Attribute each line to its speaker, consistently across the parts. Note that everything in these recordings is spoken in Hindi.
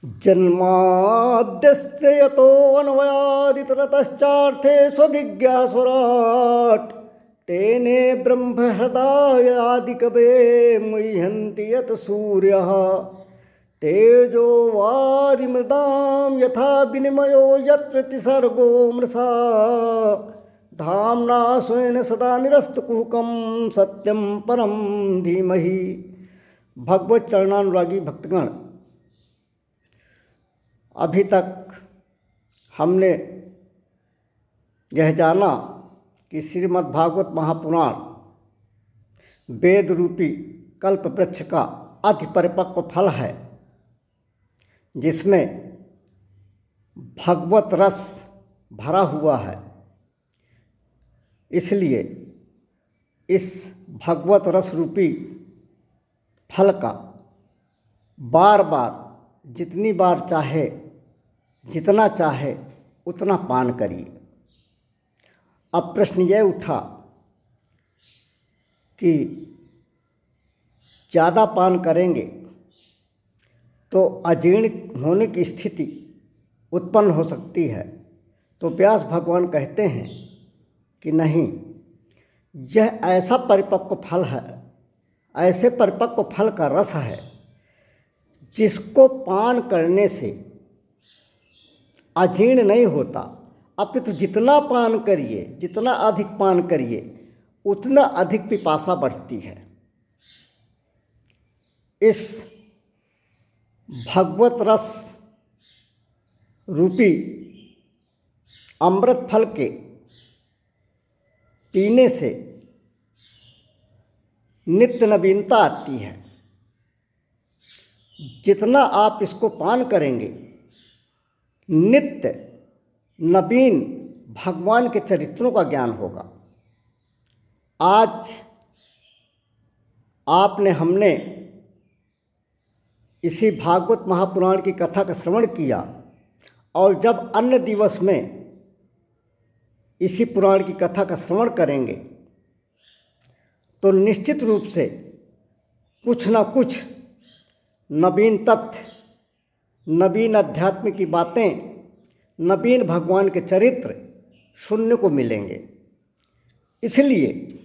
Speaker 1: जन्माद्यस्य यतोऽन्वयादितरतश्चार्थेष्वभिज्ञासुराट् तेने ब्रह्महृदायादिकवे मुह्यन्ति यत् सूर्यः तेजो वारिमृदां यथा विनिमयो यत्र त्रिसर्गो मृषा धाम्ना स्वेन सदा निरस्तकुहकं सत्यं परं धीमहि। भगवत चरणानुरागी भक्तगण, अभी तक हमने यह जाना कि श्रीमद् भागवत महापुराण वेद रूपी कल्प वृक्ष का अति परिपक्व फल है, जिसमें भगवत रस भरा हुआ है। इसलिए इस भगवत रस रूपी फल का बार बार जितनी बार चाहे, जितना चाहे उतना पान करिए। अब प्रश्न यह उठा कि ज़्यादा पान करेंगे तो अजीर्ण होने की स्थिति उत्पन्न हो सकती है। तो व्यास भगवान कहते हैं कि नहीं, यह ऐसा परिपक्व फल है, ऐसे परिपक्व फल का रस है जिसको पान करने से अजीर्ण नहीं होता, अपितु जितना पान करिए, जितना अधिक पान करिए उतना अधिक पिपासा बढ़ती है। इस भगवत रस रूपी अमृत फल के पीने से नित्य नवीनता आती है। जितना आप इसको पान करेंगे, नित्य नवीन भगवान के चरित्रों का ज्ञान होगा। आज हमने इसी भागवत महापुराण की कथा का श्रवण किया, और जब अन्य दिवस में इसी पुराण की कथा का श्रवण करेंगे तो निश्चित रूप से कुछ न कुछ नवीन तथ्य, नवीन अध्यात्म की बातें, नवीन भगवान के चरित्र सुनने को मिलेंगे। इसलिए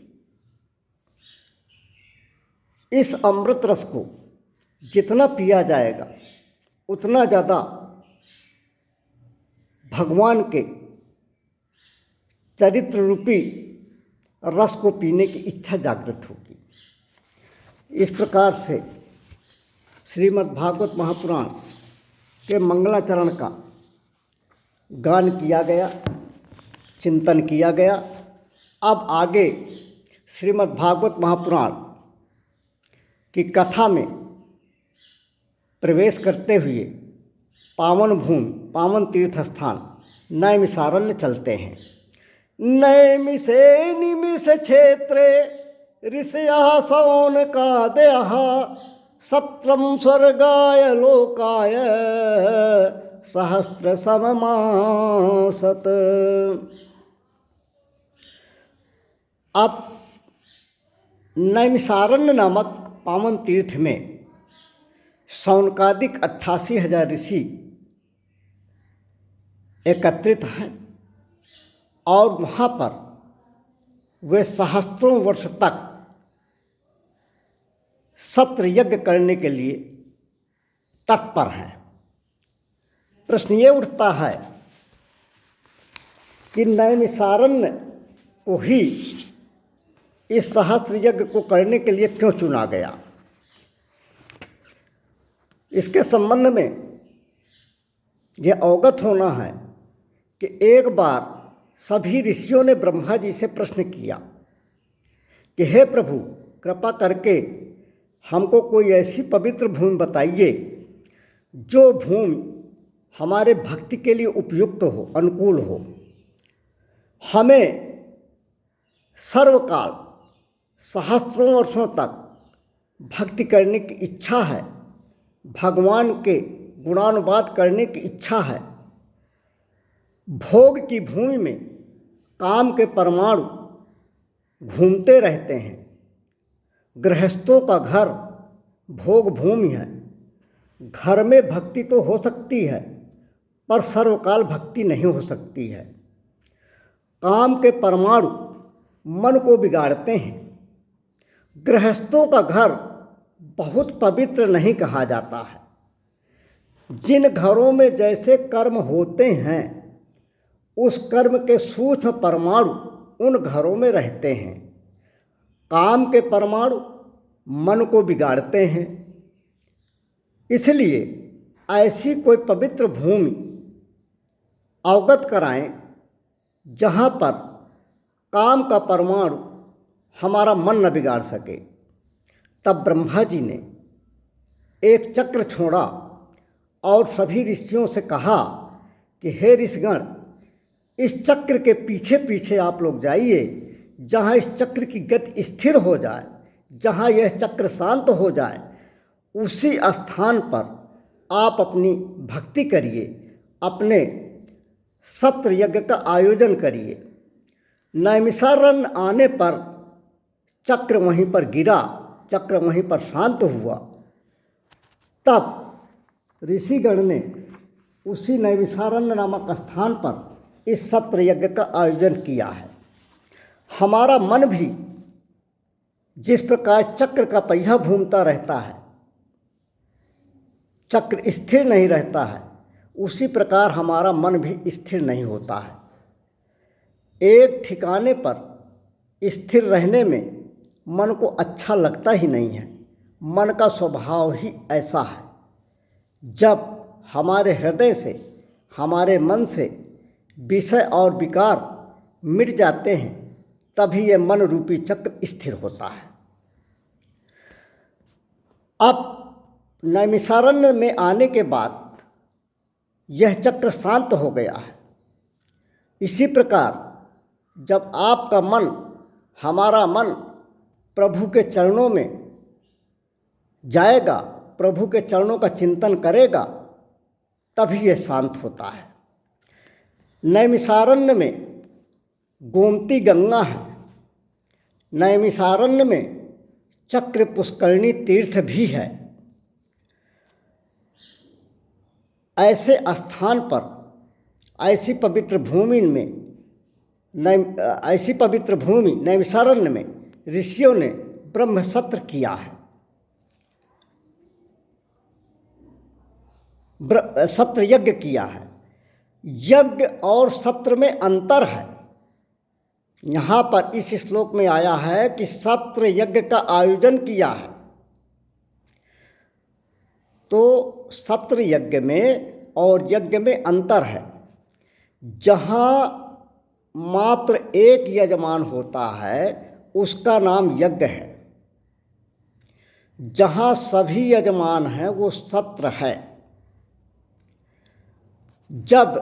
Speaker 1: इस अमृत रस को जितना पिया जाएगा उतना ज़्यादा भगवान के चरित्र रूपी रस को पीने की इच्छा जागृत होगी। इस प्रकार से श्रीमद् भागवत महापुराण के मंगलाचरण का गान किया गया, चिंतन किया गया। अब आगे श्रीमद् भागवत महापुराण की कथा में प्रवेश करते हुए पावन भूमि, पावन तीर्थ स्थान नैमिषारण्य चलते हैं। नैमिषे निमिष क्षेत्रे ऋषयः शौनकादयः सत्रं स्वर्गाय लोकाय सहस्रसममासत्। अब नैमिषारण्य नामक पावन तीर्थ में शौनकादिक 88,000 ऋषि एकत्रित हैं, और वहाँ पर वे सहस्त्रों वर्ष तक सत्र यज्ञ करने के लिए तत्पर हैं। प्रश्न ये उठता है कि नैमिषारण्य को ही इस सहस्त्र यज्ञ को करने के लिए क्यों चुना गया। इसके संबंध में यह अवगत होना है कि एक बार सभी ऋषियों ने ब्रह्मा जी से प्रश्न किया कि हे प्रभु, कृपा करके हमको कोई ऐसी पवित्र भूमि बताइए जो भूमि हमारे भक्ति के लिए उपयुक्त हो, अनुकूल हो। हमें सर्वकाल सहस्त्रों वर्षों तक भक्ति करने की इच्छा है, भगवान के गुणानुवाद करने की इच्छा है। भोग की भूमि में काम के परमाणु घूमते रहते हैं। गृहस्थों का घर भोग भूमि है, घर में भक्ति तो हो सकती है, पर सर्वकाल भक्ति नहीं हो सकती है। काम के परमाणु मन को बिगाड़ते हैं। गृहस्थों का घर बहुत पवित्र नहीं कहा जाता है। जिन घरों में जैसे कर्म होते हैं, उस कर्म के सूक्ष्म परमाणु उन घरों में रहते हैं। काम के परमाणु मन को बिगाड़ते हैं। इसलिए ऐसी कोई पवित्र भूमि अवगत कराएं जहाँ पर काम का परमाणु हमारा मन न बिगाड़ सके। तब ब्रह्मा जी ने एक चक्र छोड़ा और सभी ऋषियों से कहा कि हे ऋषिगण, इस चक्र के पीछे पीछे आप लोग जाइए। जहाँ इस चक्र की गति स्थिर हो जाए, जहाँ यह चक्र शांत हो जाए, उसी स्थान पर आप अपनी भक्ति करिए, अपने सत्र यज्ञ का आयोजन करिए। नैमिषारण्य आने पर चक्र वहीं पर गिरा, चक्र वहीं पर शांत हुआ। तब ऋषिगण ने उसी नैमिषारण्य नामक स्थान पर इस सत्र यज्ञ का आयोजन किया है। हमारा मन भी जिस प्रकार चक्र का पहिया घूमता रहता है, चक्र स्थिर नहीं रहता है, उसी प्रकार हमारा मन भी स्थिर नहीं होता है। एक ठिकाने पर स्थिर रहने में मन को अच्छा लगता ही नहीं है। मन का स्वभाव ही ऐसा है। जब हमारे हृदय से, हमारे मन से विषय और विकार मिट जाते हैं, तभी यह मन रूपी चक्र स्थिर होता है। अब नैमिषारण्य में आने के बाद यह चक्र शांत हो गया है। इसी प्रकार जब आपका मन, हमारा मन प्रभु के चरणों में जाएगा, प्रभु के चरणों का चिंतन करेगा, तभी यह शांत होता है। नैमिषारण्य में गोमती गंगा है। नैमिषारण्य में चक्र पुष्करणी तीर्थ भी है। ऐसे स्थान पर, ऐसी पवित्र भूमि में, ऐसी पवित्र भूमि नैमिषारण्य में ऋषियों ने ब्रह्म सत्र किया है। सत्र यज्ञ किया है। यज्ञ और सत्र में अंतर है। यहाँ पर इस श्लोक में आया है कि सत्र यज्ञ का आयोजन किया है। तो सत्र यज्ञ में और यज्ञ में अंतर है। जहाँ मात्र एक यजमान होता है, उसका नाम यज्ञ है। जहाँ सभी यजमान हैं, वो सत्र है। जब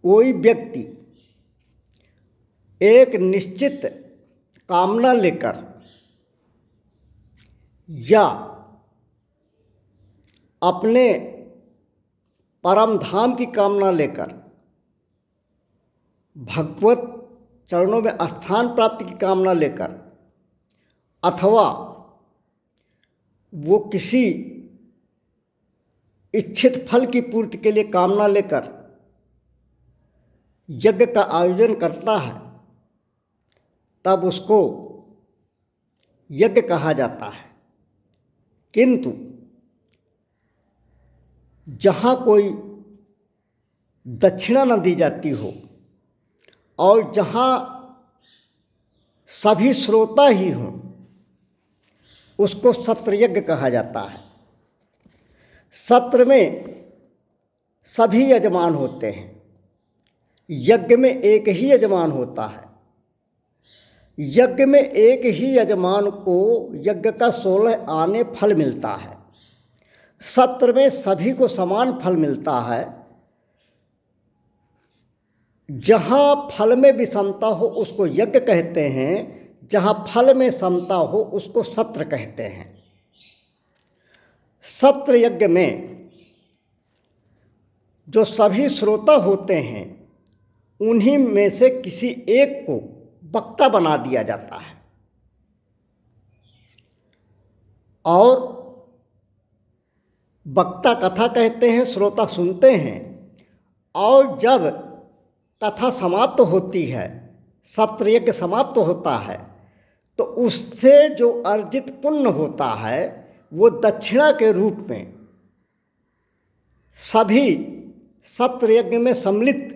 Speaker 1: कोई व्यक्ति एक निश्चित कामना लेकर या अपने परम धाम की कामना लेकर भगवत चरणों में स्थान प्राप्ति की कामना लेकर, अथवा वो किसी इच्छित फल की पूर्ति के लिए कामना लेकर यज्ञ का आयोजन करता है, तब उसको यज्ञ कहा जाता है। किंतु जहाँ कोई दक्षिणा न दी जाती हो और जहाँ सभी श्रोता ही हों, उसको सत्र यज्ञ कहा जाता है। सत्र में सभी यजमान होते हैं। यज्ञ में एक ही यजमान होता है। यज्ञ में एक ही यजमान को यज्ञ का 16 आने फल मिलता है। सत्र में सभी को समान फल मिलता है। जहाँ फल में विषमता हो उसको यज्ञ कहते हैं, जहाँ फल में समता हो उसको सत्र कहते हैं। सत्र यज्ञ में जो सभी श्रोता होते हैं, उन्हीं में से किसी एक को वक्ता बना दिया जाता है और वक्ता कथा कहते हैं, श्रोता सुनते हैं, और जब कथा समाप्त होती है, सत्र यज्ञ समाप्त होता है, तो उससे जो अर्जित पुण्य होता है वो दक्षिणा के रूप में सभी सत्र यज्ञ में सम्मिलित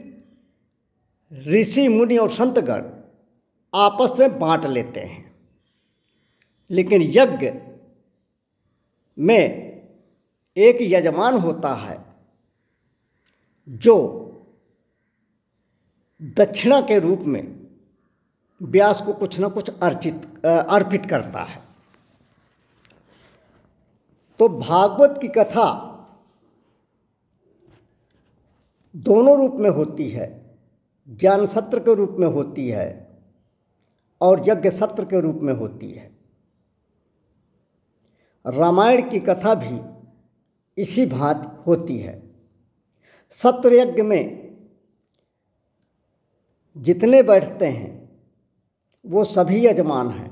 Speaker 1: ऋषि मुनि और संतगण आपस में बांट लेते हैं। लेकिन यज्ञ में एक यजमान होता है जो दक्षिणा के रूप में व्यास को कुछ न कुछ अर्पित करता है। तो भागवत की कथा दोनों रूप में होती है, ज्ञान सत्र के रूप में होती है और यज्ञ सत्र के रूप में होती है। रामायण की कथा भी इसी भांति होती है। सत्र यज्ञ में जितने बैठते हैं वो सभी यजमान हैं,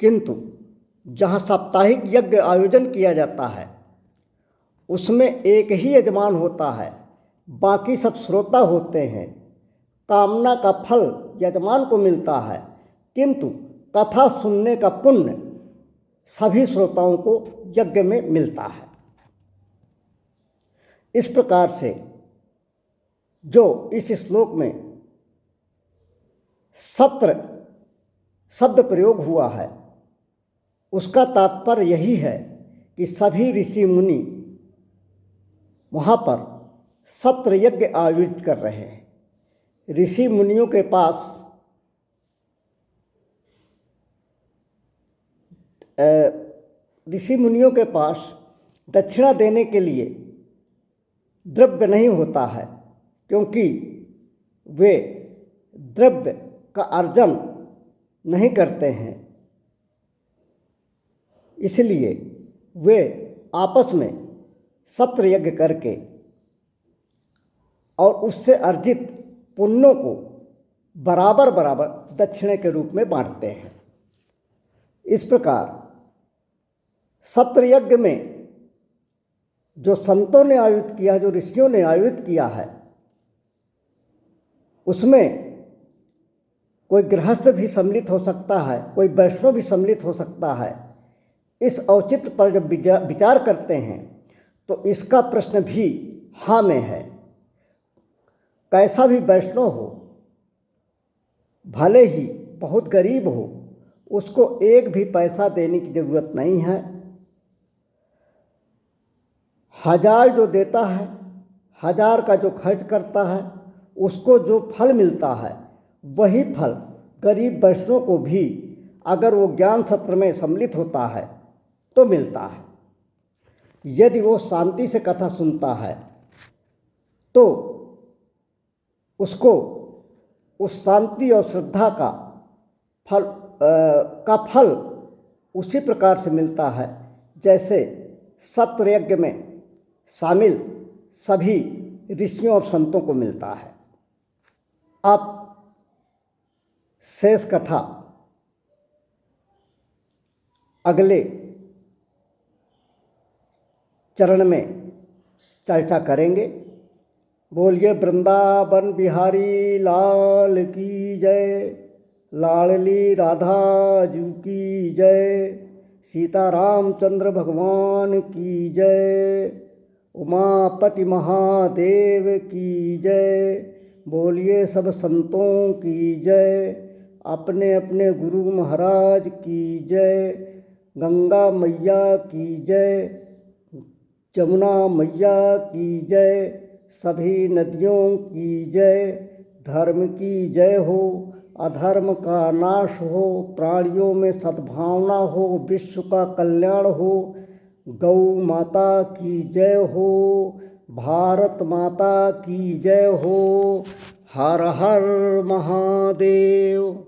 Speaker 1: किंतु जहाँ साप्ताहिक यज्ञ आयोजन किया जाता है उसमें एक ही यजमान होता है, बाकी सब श्रोता होते हैं। कामना का फल यजमान को मिलता है, किंतु कथा सुनने का पुण्य सभी श्रोताओं को यज्ञ में मिलता है। इस प्रकार से जो इस श्लोक में सत्र शब्द प्रयोग हुआ है उसका तात्पर्य यही है कि सभी ऋषि मुनि वहाँ पर सत्र यज्ञ आयोजित कर रहे हैं। ऋषि मुनियों के पास दक्षिणा देने के लिए द्रव्य नहीं होता है, क्योंकि वे द्रव्य का अर्जन नहीं करते हैं। इसलिए वे आपस में सत्र यज्ञ करके और उससे अर्जित पुण्यों को बराबर बराबर दक्षिणे के रूप में बांटते हैं। इस प्रकार सत्र यज्ञ में जो संतों ने आयोजित किया, जो ऋषियों ने आयोजित किया है, उसमें कोई गृहस्थ भी सम्मिलित हो सकता है, कोई वैष्णव भी सम्मिलित हो सकता है। इस औचित्य पर जब विचार करते हैं तो इसका प्रश्न भी हाँ में है। कैसा भी वैष्णव हो, भले ही बहुत गरीब हो, उसको एक भी पैसा देने की ज़रूरत नहीं है। 1000 जो देता है, 1000 का जो खर्च करता है, उसको जो फल मिलता है वही फल गरीब वैष्णव को भी अगर वो ज्ञान सत्र में सम्मिलित होता है तो मिलता है। यदि वो शांति से कथा सुनता है तो उसको उस शांति और श्रद्धा का फल उसी प्रकार से मिलता है जैसे सत्र यज्ञ में शामिल सभी ऋषियों और संतों को मिलता है। आप शेष कथा अगले चरण में चर्चा करेंगे। बोलिए वृंदावन बिहारी लाल की जय, लाडली राधा जू की जय, सीता रामचंद्र भगवान की जय, उमापति महादेव की जय। बोलिए सब संतों की जय, अपने अपने गुरु महाराज की जय, गंगा मैया की जय, जमुना मैया की जय, सभी नदियों की जय। धर्म की जय हो, अधर्म का नाश हो, प्राणियों में सद्भावना हो, विश्व का कल्याण हो। गौ माता की जय हो, भारत माता की जय हो। हर हर महादेव।